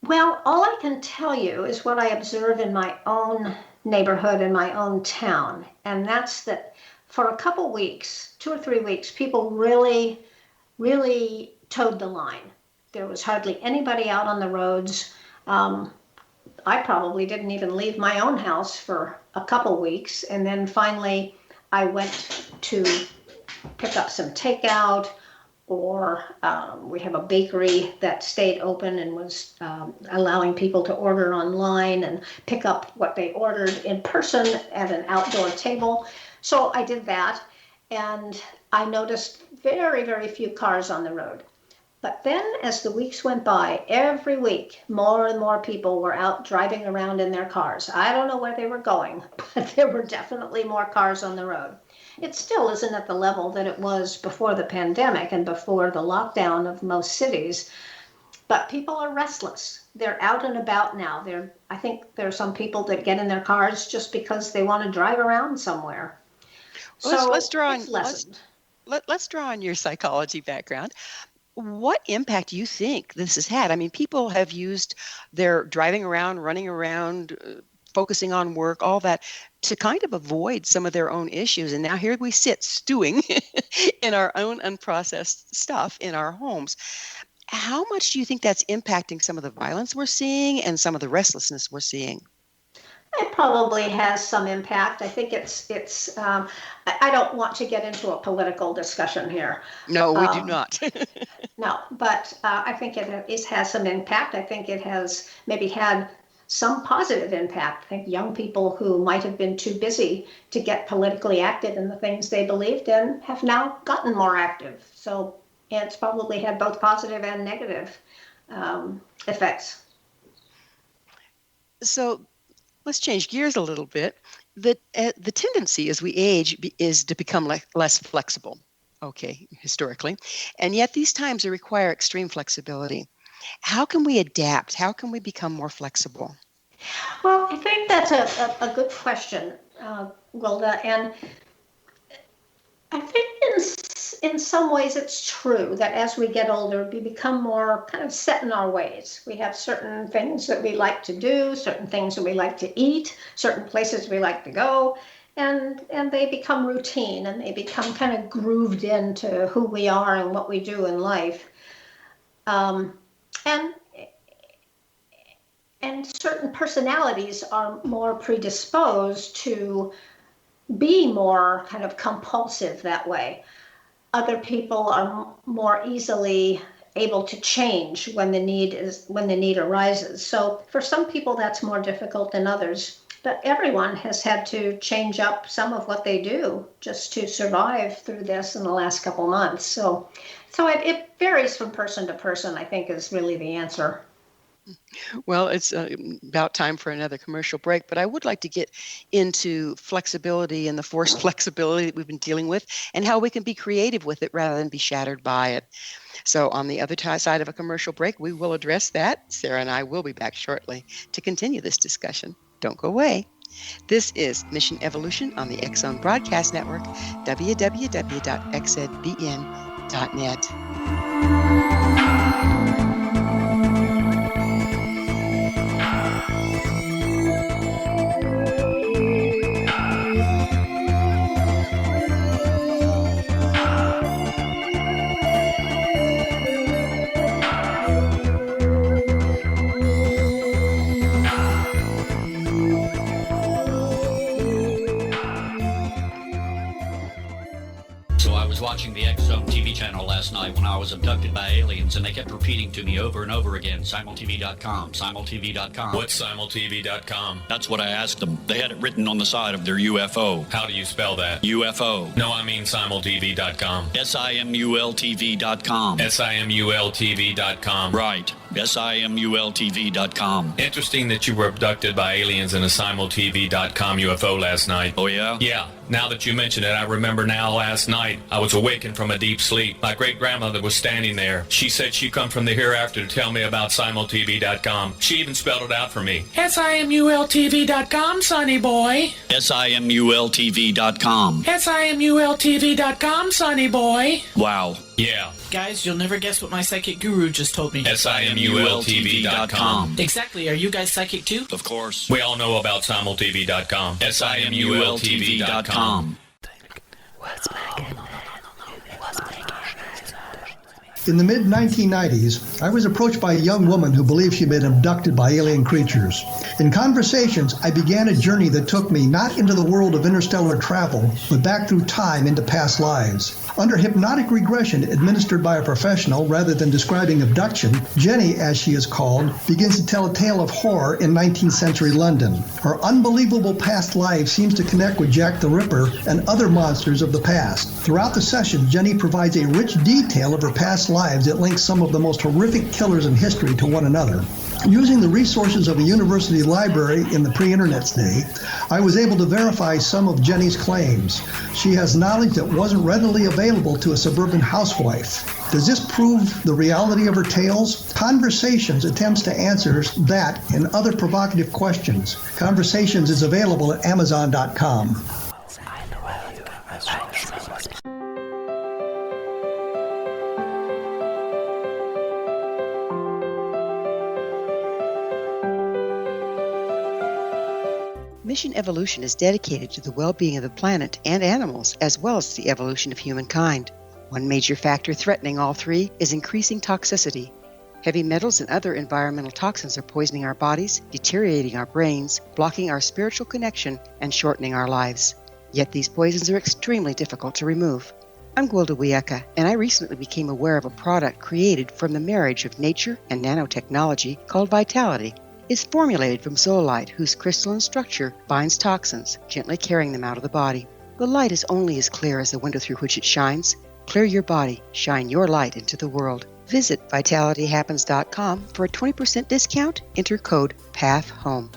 Well, all I can tell you is what I observe in my own neighborhood, in my own town. And that's that for a couple weeks, 2 or 3 weeks, people really, really towed the line. There was hardly anybody out on the roads. I probably didn't even leave my own house for a couple weeks. And then finally, I went to pick up some takeout, or we have a bakery that stayed open and was allowing people to order online and pick up what they ordered in person at an outdoor table. So I did that, and I noticed very, very few cars on the road. But then as the weeks went by, every week, more and more people were out driving around in their cars. I don't know where they were going, but there were definitely more cars on the road. It still isn't at the level that it was before the pandemic and before the lockdown of most cities, but people are restless. They're out and about now. I think there are some people that get in their cars just because they want to drive around somewhere. Well, So let's draw on your psychology background. What impact do you think this has had? I mean, people have used their driving around, running around, focusing on work, all that, to kind of avoid some of their own issues. And now here we sit stewing in our own unprocessed stuff in our homes. How much do you think that's impacting some of the violence we're seeing and some of the restlessness we're seeing? It probably has some impact. I think it's. I don't want to get into a political discussion here. No, we do not. No, but I think it has some impact. I think it has maybe had some positive impact. I think young people who might have been too busy to get politically active in the things they believed in have now gotten more active. So it's probably had both positive and negative effects. So let's change gears a little bit. The tendency as we age is to become less flexible, okay, historically. And yet these times require extreme flexibility. How can we adapt? How can we become more flexible? Well, I think that's a good question, Wilda. And I think in some ways it's true that as we get older, we become more kind of set in our ways. We have certain things that we like to do, certain things that we like to eat, certain places we like to go, and they become routine, and they become kind of grooved into who we are and what we do in life. And certain personalities are more predisposed to be more kind of compulsive that way. Other people are more easily able to change when the need arises. So for some people that's more difficult than others, but everyone has had to change up some of what they do just to survive through this in the last couple months. So it varies from person to person, I think, is really the answer. Well, it's about time for another commercial break, but I would like to get into flexibility and the forced flexibility that we've been dealing with and how we can be creative with it rather than be shattered by it. So on the other side of a commercial break, we will address that. Sarah and I will be back shortly to continue this discussion. Don't go away. This is Mission Evolution on the X-Zone Broadcast Network, www.xzbn.net. night when I was abducted by aliens, and they kept repeating to me over and over again, simultv.com, simultv.com. What's simultv.com? That's what I asked them. They had it written on the side of their UFO. How do you spell that? UFO. No, I mean simultv.com. simultv.com. simultv.com. Right. simultv.com. Interesting that you were abducted by aliens in a simultv.com UFO last night. Oh, yeah? Yeah. Now that you mention it, I remember now last night I was awakened from a deep sleep. My great-grandmother was standing there. She said she come from the hereafter to tell me about simultv.com. She even spelled it out for me. simultv.com, sonny boy. simultv.com. simultv.com, sonny boy. Wow. Yeah. Guys, you'll never guess what my psychic guru just told me. simultv.com. Exactly. Are you guys psychic too? Of course. We all know about simultv.com. simultv.com. In the mid-1990s, I was approached by a young woman who believed she'd been abducted by alien creatures. In conversations, I began a journey that took me not into the world of interstellar travel, but back through time into past lives. Under hypnotic regression administered by a professional rather than describing abduction, Jenny, as she is called, begins to tell a tale of horror in 19th century London. Her unbelievable past life seems to connect with Jack the Ripper and other monsters of the past. Throughout the session, Jenny provides a rich detail of her past lives that links some of the most horrific killers in history to one another. Using the resources of a university library in the pre-internet day, I was able to verify some of Jenny's claims. She has knowledge that wasn't readily available to a suburban housewife. Does this prove the reality of her tales? Conversations attempts to answer that and other provocative questions. Conversations is available at Amazon.com. Mission Evolution is dedicated to the well-being of the planet and animals, as well as the evolution of humankind. One major factor threatening all three is increasing toxicity. Heavy metals and other environmental toxins are poisoning our bodies, deteriorating our brains, blocking our spiritual connection, and shortening our lives. Yet these poisons are extremely difficult to remove. I'm Gwilda Wiyaka, and I recently became aware of a product created from the marriage of nature and nanotechnology called Vitality. It's formulated from zoolite, whose crystalline structure binds toxins, gently carrying them out of the body. The light is only as clear as the window through which it shines. Clear your body, shine your light into the world. Visit vitalityhappens.com for a 20% discount. Enter code PATHHOME.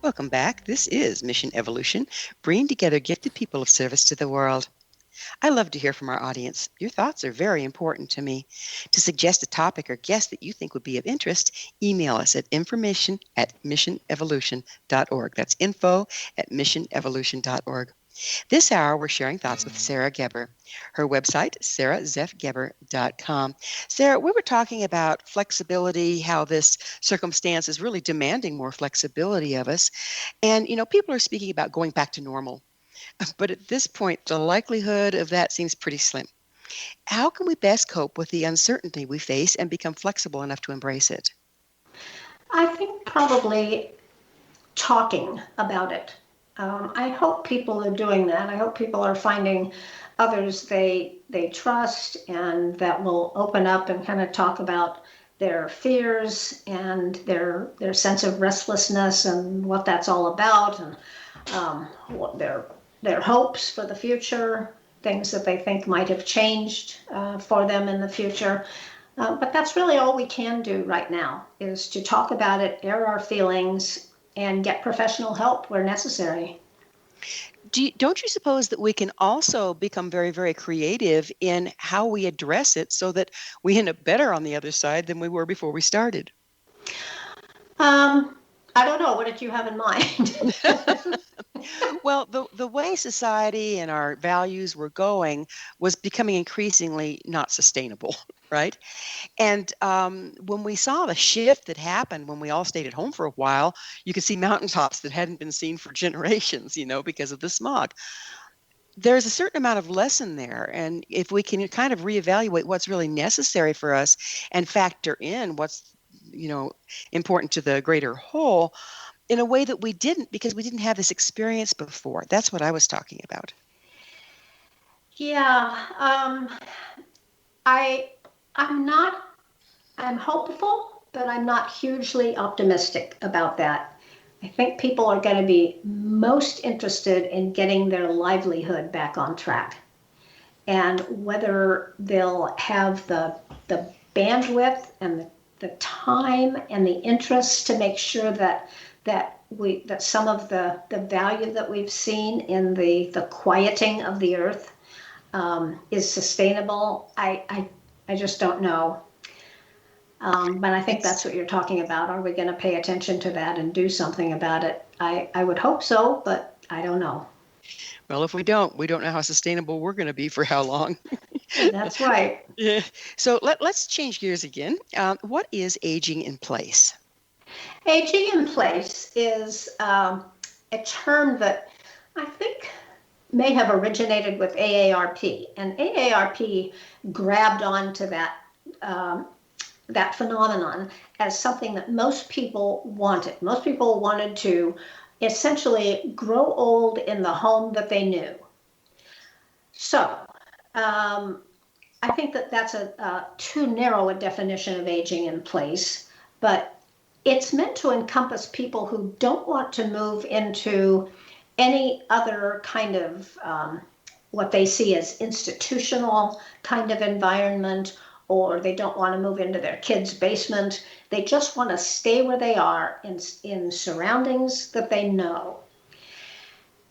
Welcome back. This is Mission Evolution, bringing together gifted people of service to the world. I love to hear from our audience. Your thoughts are very important to me. To suggest a topic or guest that you think would be of interest, email us at information@missionevolution.org. That's info@missionevolution.org. This hour, we're sharing thoughts with Sara Geber. Her website, sarazeffgeber.com. Sara, we were talking about flexibility, how this circumstance is really demanding more flexibility of us. And, people are speaking about going back to normal. But at this point, the likelihood of that seems pretty slim. How can we best cope with the uncertainty we face and become flexible enough to embrace it? I think probably talking about it. I hope people are doing that. I hope people are finding others they trust and that will open up and kind of talk about their fears and their sense of restlessness and what that's all about, and what their hopes for the future, things that they think might have changed for them in the future. But that's really all we can do right now, is to talk about it, air our feelings, and get professional help where necessary. Don't you suppose that we can also become very, very creative in how we address it so that we end up better on the other side than we were before we started? I don't know. What did you have in mind? Well, the way society and our values were going was becoming increasingly not sustainable, right? And when we saw the shift that happened when we all stayed at home for a while, you could see mountaintops that hadn't been seen for generations, because of the smog. there's a certain amount of lesson there. And if we can kind of reevaluate what's really necessary for us and factor in what's, important to the greater whole in a way that we didn't because we didn't have this experience before. That's what I was talking about. Yeah, I'm hopeful, but I'm not hugely optimistic about that. I think people are going to be most interested in getting their livelihood back on track, and whether they'll have the bandwidth and the time and the interest to make sure that some of the value that we've seen in the quieting of the earth is sustainable. I just don't know. But I think that's what you're talking about. Are we going to pay attention to that and do something about it? I would hope so, but I don't know. Well, if we don't know how sustainable we're going to be for how long. That's right. Yeah. So let's change gears again. What is aging in place? Aging in place is a term that I think may have originated with AARP, and AARP grabbed onto that phenomenon as something that most people wanted. Most people wanted to essentially grow old in the home that they knew. So I think that that's a too narrow a definition of aging in place, but it's meant to encompass people who don't want to move into any other kind of what they see as institutional kind of environment, or they don't want to move into their kid's basement. They just want to stay where they are in surroundings that they know.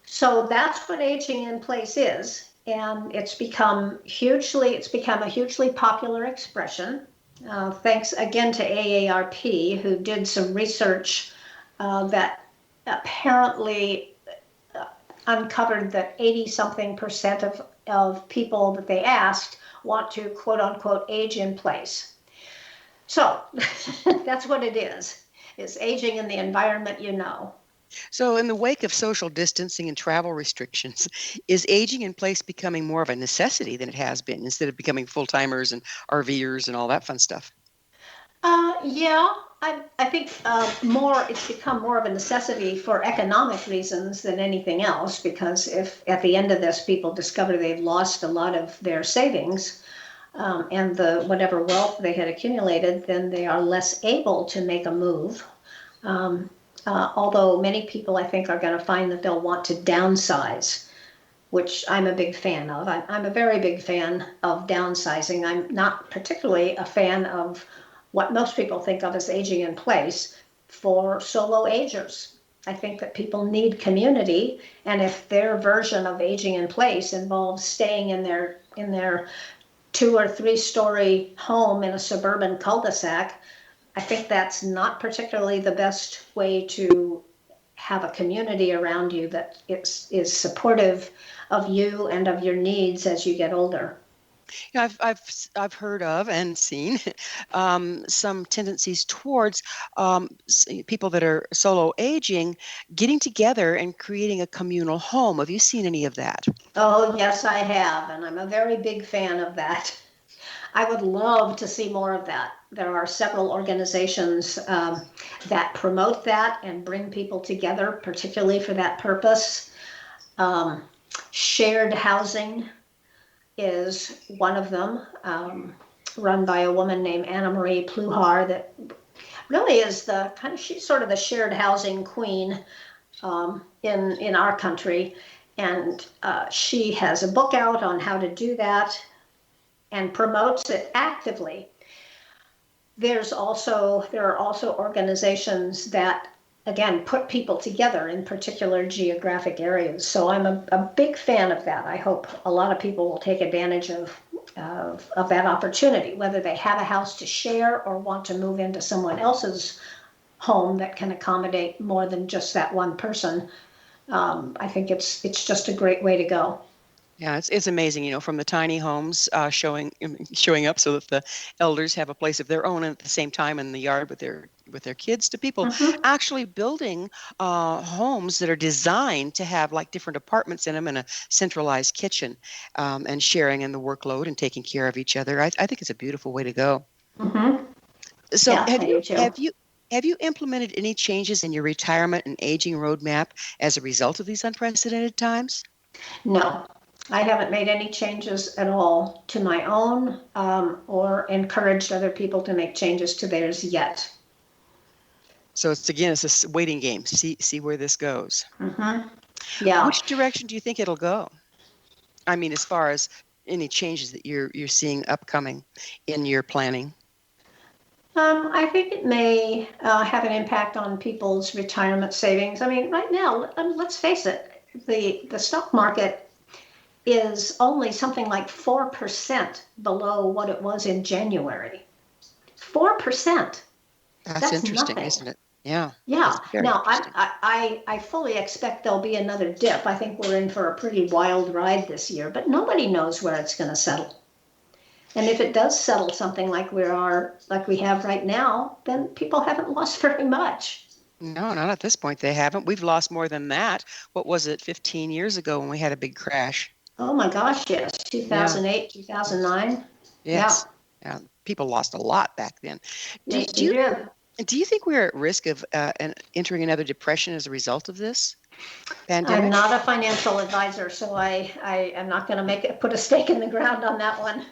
So that's what aging in place is. And it's become a hugely popular expression. Thanks again to AARP, who did some research that apparently uncovered that 80-something% of people that they asked want to, quote unquote, age in place. So that's what it is. It's aging in the environment you know. So in the wake of social distancing and travel restrictions, is aging in place becoming more of a necessity than it has been, instead of becoming full-timers and RVers and all that fun stuff? Yeah, I think it's become more of a necessity for economic reasons than anything else, because if at the end of this people discover they've lost a lot of their savings and whatever wealth they had accumulated, then they are less able to make a move. Although many people, I think, are going to find that they'll want to downsize, which I'm a big fan of. I'm a very big fan of downsizing. I'm not particularly a fan of what most people think of as aging in place for solo agers. I think that people need community, and if their version of aging in place involves staying in their 2 or 3 story home in a suburban cul-de-sac, I think that's not particularly the best way to have a community around you that is supportive of you and of your needs as you get older. Yeah, I've heard of and seen some tendencies towards people that are solo aging getting together and creating a communal home. Have you seen any of that? Oh, yes, I have, and I'm a very big fan of that. I would love to see more of that. There are several organizations that promote that and bring people together, particularly for that purpose. Shared housing is one of them, run by a woman named Anna Marie Pluhar, that really is she's sort of the shared housing queen in our country. And she has a book out on how to do that and promotes it actively. There are also organizations that, again, put people together in particular geographic areas. So I'm a big fan of that. I hope a lot of people will take advantage of that opportunity, whether they have a house to share or want to move into someone else's home that can accommodate more than just that one person. I think it's just a great way to go. Yeah, it's amazing, from the tiny homes showing up so that the elders have a place of their own, and at the same time in the yard with their kids, to people actually building homes that are designed to have like different apartments in them and a centralized kitchen, and sharing in the workload and taking care of each other. I think it's a beautiful way to go. So Yeah, I do too. have you implemented any changes in your retirement and aging roadmap as a result of these unprecedented times? No, I haven't made any changes at all to my own, or encouraged other people to make changes to theirs yet. So it's a waiting game. See where this goes. Yeah. Which direction do you think it'll go? I mean, as far as any changes that you're seeing upcoming in your planning. I think it may have an impact on people's retirement savings. I mean, right now, let's face it, the stock market is only something like 4% below what it was in January. 4%. That's interesting, nothing. Isn't it? Yeah. Yeah. Now, interesting. I fully expect there'll be another dip. I think we're in for a pretty wild ride this year, but nobody knows where it's going to settle. And if it does settle something like we have right now, then people haven't lost very much. No, not at this point. They haven't. We've lost more than that. What was it, 15 years ago when we had a big crash? Oh my gosh, yes. 2008, 2009. Yes. Yeah. People lost a lot back then. Yes, Do you think we're at risk of entering another depression as a result of this pandemic? I'm not a financial advisor, so I am not going to put a stake in the ground on that one.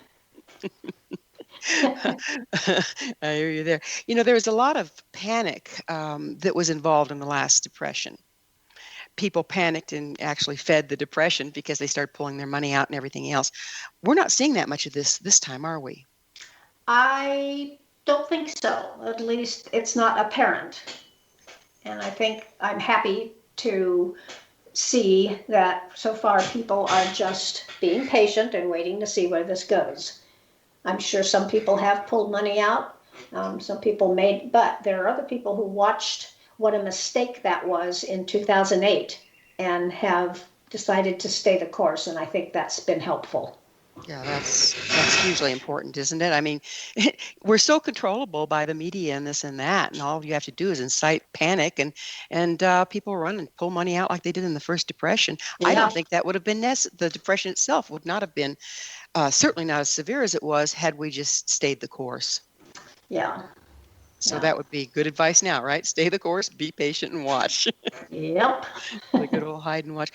I hear you there. There was a lot of panic that was involved in the last depression. People panicked and actually fed the depression because they started pulling their money out and everything else. We're not seeing that much of this time, are we? I don't think so. At least it's not apparent. And I think I'm happy to see that so far people are just being patient and waiting to see where this goes. I'm sure some people have pulled money out. Some people but there are other people who watched what a mistake that was in 2008 and have decided to stay the course. And I think that's been helpful. Yeah, that's hugely important, isn't it? I mean, we're so controllable by the media and this and that, and all you have to do is incite panic, and people run and pull money out like they did in the first depression. Yeah. I don't think that would have been the depression itself would not have been certainly not as severe as it was had we just stayed the course. Yeah. So that would be good advice now, right? Stay the course, be patient, and watch. Yep. The good old hide and watch.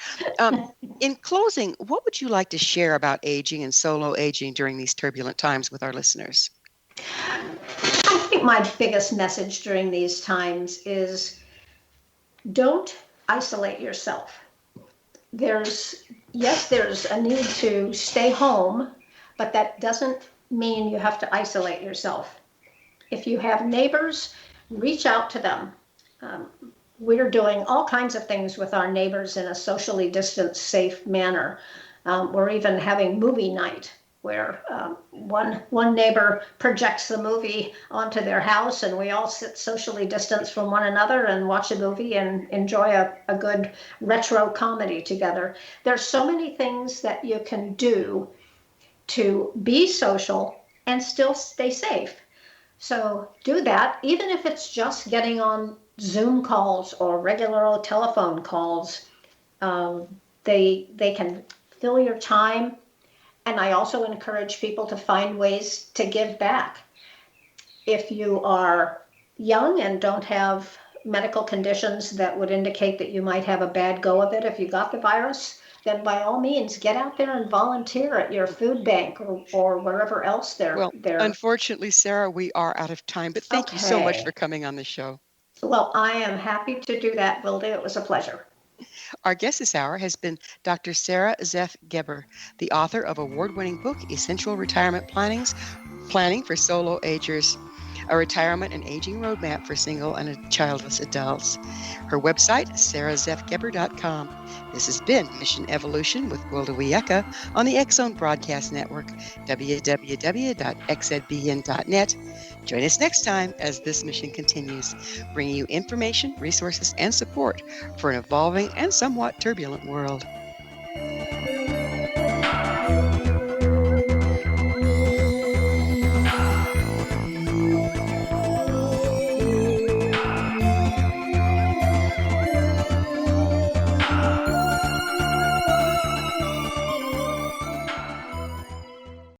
In closing, what would you like to share about aging and solo aging during these turbulent times with our listeners? I think my biggest message during these times is don't isolate yourself. There's a need to stay home, but that doesn't mean you have to isolate yourself. If you have neighbors, reach out to them. We're doing all kinds of things with our neighbors in a socially distanced, safe manner. We're even having movie night where one neighbor projects the movie onto their house and we all sit socially distanced from one another and watch a movie and enjoy a good retro comedy together. There's so many things that you can do to be social and still stay safe. So do that, even if it's just getting on Zoom calls or regular old telephone calls. They can fill your time. And I also encourage people to find ways to give back. If you are young and don't have medical conditions that would indicate that you might have a bad go of it if you got the virus, then by all means, get out there and volunteer at your food bank or wherever else they're. Well, unfortunately, Sarah, we are out of time, but thank you so much for coming on the show. Well, I am happy to do that, Wilda. It was a pleasure. Our guest this hour has been Dr. Sara Zeff Geber, the author of award-winning book, Essential Retirement Planning for Solo Agers, a retirement and aging roadmap for single and childless adults. Her website, sarazeffgeber.com. This has been Mission Evolution with Wilda Wiecka on the X-Zone Broadcast Network, www.xzbn.net. Join us next time as this mission continues, bringing you information, resources, and support for an evolving and somewhat turbulent world.